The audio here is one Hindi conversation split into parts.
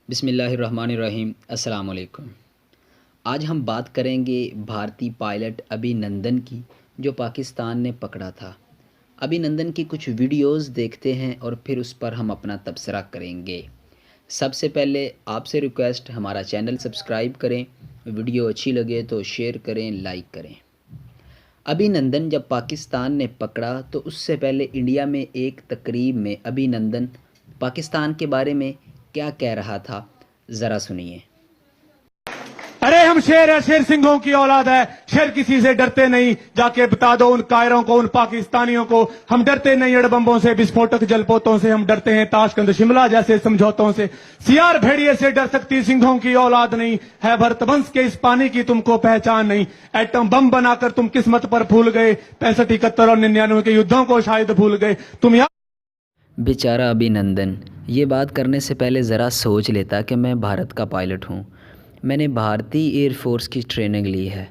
बिस्मिल्लाहिर्रहमानिर्रहीम। अस्सलाम वालेकुम। आज हम बात करेंगे भारतीय पायलट अभिनंदन की, जो पाकिस्तान ने पकड़ा था। अभिनंदन की कुछ वीडियोस देखते हैं और फिर उस पर हम अपना तबसरा करेंगे। सबसे पहले आपसे रिक्वेस्ट, हमारा चैनल सब्सक्राइब करें, वीडियो अच्छी लगे तो शेयर करें, लाइक करें। अभिनंदन जब पाकिस्तान ने पकड़ा तो उससे पहले इंडिया में एक तकरीब में अभिनंदन पाकिस्तान के बारे में क्या कह रहा था, ज़रा सुनिए। अरे हम शेर है, शेर सिंहों की औलाद है, शेर किसी से डरते नहीं। जाके बता दो उन कायरों को, उन पाकिस्तानियों को, हम डरते नहीं अड़बम्बों से, विस्फोटक जलपोतों से, हम डरते हैं ताशकंद शिमला जैसे समझौतों से। सियार भेड़िए से डर सकती सिंहों की औलाद नहीं है, भरतवंश के इस पानी की तुमको पहचान नहीं। एटम बम बनाकर तुम किस्मत पर फूल गए, 65, 71 और 99 के युद्धों को शायद भूल गए तुम। बेचारा अभिनंदन ये बात करने से पहले ज़रा सोच लेता कि मैं भारत का पायलट हूँ, मैंने भारतीय एयरफोर्स की ट्रेनिंग ली है।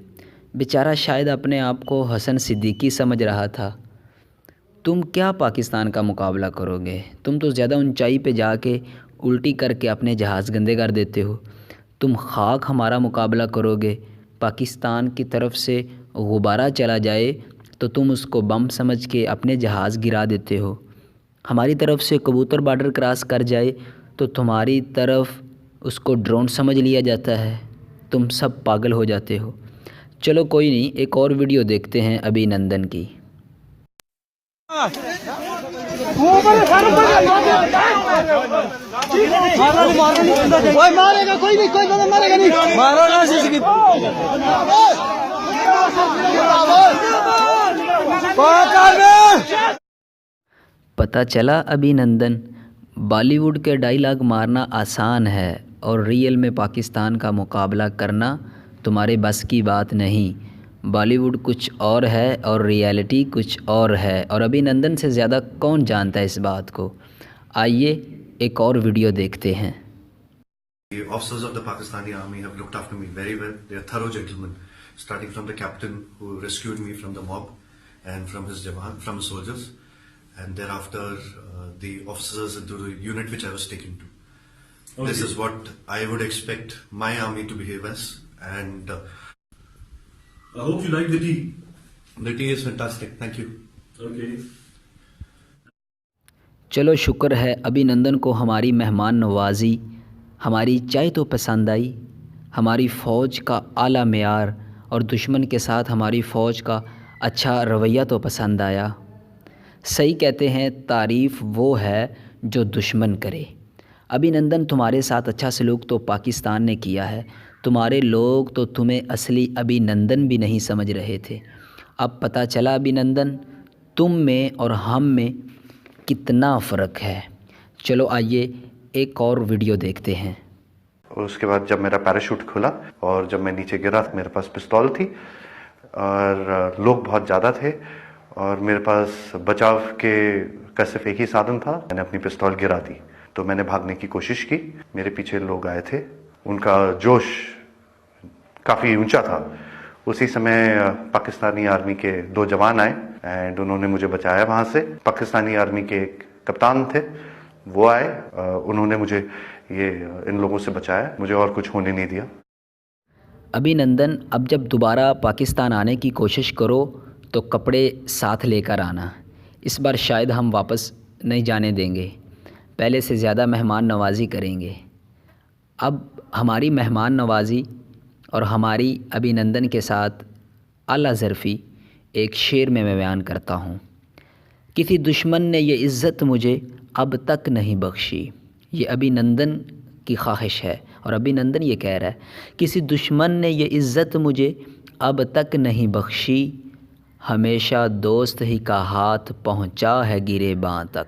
बेचारा शायद अपने आप को हसन सिद्दीकी समझ रहा था। तुम क्या पाकिस्तान का मुकाबला करोगे? तुम तो ज़्यादा ऊंचाई पे जाके उल्टी करके अपने जहाज़ गंदे कर देते हो। तुम खाक हमारा मुकाबला करोगे। पाकिस्तान की तरफ से गुब्बारा चला जाए तो तुम उसको बम समझ के अपने जहाज़ गिरा देते हो। हमारी तरफ से कबूतर बॉर्डर क्रॉस कर जाए तो तुम्हारी तरफ उसको ड्रोन समझ लिया जाता है। तुम सब पागल हो जाते हो। चलो कोई नहीं, एक और वीडियो देखते हैं अभिनंदन की। मारेगा कोई नहीं, कोई बंदा मारेगा नहीं, मारो ना पता चला अभिनंदन, बॉलीवुड के डायलॉग मारना आसान है और रियल में पाकिस्तान का मुकाबला करना तुम्हारे बस की बात नहीं। बॉलीवुड कुछ और है और रियलिटी कुछ और है, और अभिनंदन से ज़्यादा कौन जानता है इस बात को। आइए एक और वीडियो देखते हैं। The officers of the Pakistani army have looked after me very well. They are thorough gentlemen, starting from the captain who rescued me from the mob and from his jawan, from his soldiers, and thereafter the officers into the unit which I was taken to. Okay. This is what I would expect my army to behave as, and I hope you like the tea. The tea is fantastic. Thank you. Okay. चलो शुक्र है अभिनंदन को हमारी मेहमान नवाजी, हमारी चाय तो पसंद आई, हमारी फ़ौज का आला मेयार और दुश्मन के साथ हमारी फ़ौज का अच्छा रवैया तो पसंद आया। सही कहते हैं, तारीफ़ वो है जो दुश्मन करे। अभिनंदन तुम्हारे साथ अच्छा सलूक तो पाकिस्तान ने किया है। तुम्हारे लोग तो तुम्हें असली अभिनंदन भी नहीं समझ रहे थे। अब पता चला अभिनंदन, तुम में और हम में कितना फ़र्क है। चलो आइए एक और वीडियो देखते हैं। और उसके बाद जब मेरा पैराशूट खुला और जब मैं नीचे गिरा, मेरे पास पिस्तौल थी और लोग बहुत ज़्यादा थे और मेरे पास बचाव का सिर्फ एक ही साधन था। मैंने अपनी पिस्तौल गिरा दी तो मैंने भागने की कोशिश की। मेरे पीछे लोग आए थे, उनका जोश काफ़ी ऊंचा था। उसी समय पाकिस्तानी आर्मी के 2 जवान आए एंड उन्होंने मुझे बचाया वहाँ से। पाकिस्तानी आर्मी के एक कप्तान थे, वो आए, उन्होंने मुझे इन लोगों से बचाया, मुझे और कुछ होने नहीं दिया। अभिनंदन, अब जब दोबारा पाकिस्तान आने की कोशिश करो तो कपड़े साथ लेकर आना। इस बार शायद हम वापस नहीं जाने देंगे, पहले से ज़्यादा मेहमान नवाजी करेंगे। अब हमारी मेहमान नवाजी और हमारी अभिनंदन के साथ आला ज़रफ़ी एक शेर में मैं बयान करता हूँ। किसी दुश्मन ने ये इज़्ज़त मुझे अब तक नहीं बख्शी। ये अभिनंदन की ख्वाहिश है और अभिनंदन ये कह रहा है, किसी दुश्मन ने ये इज़्ज़त मुझे अब तक नहीं बख्शी, हमेशा दोस्त ही का हाथ पहुँचा है गिरेबां तक।